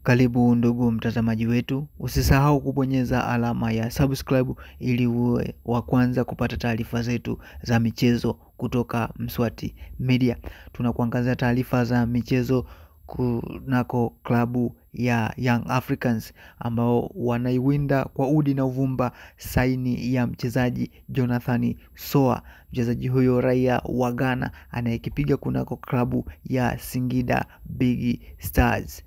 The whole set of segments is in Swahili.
Karibu ndugu mtazamaji wetu, usisahau kubonyeza alama ya subscribe ili uwe wa kwanza kupata taarifa zetu za michezo kutoka Mswati Media. Tunakuangazia taarifa za michezo kunako klabu ya Young Africans ambao wanaiwinda kwa udi na uvumba saini ya mchezaji Jonathan Soa. Mchezaji huyo raia wa Ghana anayekipiga kunako klabu ya Singida Big Stars.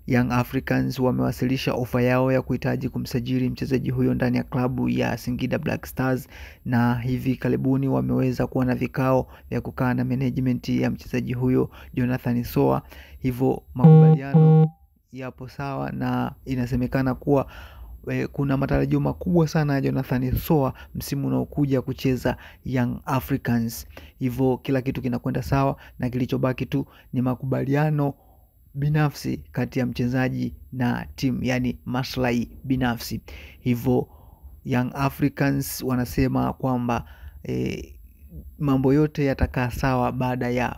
Young Africans wamewasilisha ofa yao ya kuhitaji kumsajili mchezaji huyo ndani ya klabu ya Singida Black Stars, na hivi karibuni wameweza kuwa na vikao vya kukaa na management ya mchezaji huyo Jonathan Soa. Hivyo makubaliano yapo sawa na inasemekana kuwa kuna matarajio makubwa sana ya Jonathan Soa msimu unaokuja kucheza Young Africans. Hivyo kila kitu kinakwenda sawa na kilichobaki tu ni makubaliano binafsi kati ya mchezaji na timu, yani maslahi binafsi. Hivyo Young Africans wanasema kwamba mambo yote yatakaa sawa baada ya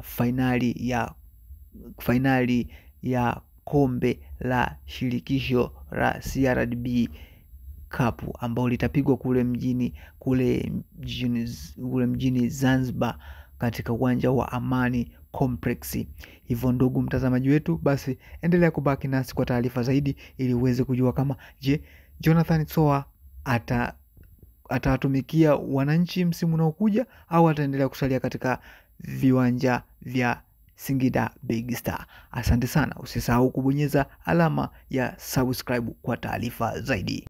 fainali ya kombe la shirikisho la CRDB Cup ambao litapigwa kule mjini Zanzibar katika uwanja wa Amani Complex. Hivyo ndugu mtazamaji wetu, basi endelea kubaki nasi kwa taarifa zaidi ili uweze kujua kama Jonathan Soa atawatumikia wananchi msimu unaokuja au ataendelea kusalia katika viwanja vya Singida Big Star. Asante sana, usisahau kubonyeza alama ya subscribe kwa taarifa zaidi.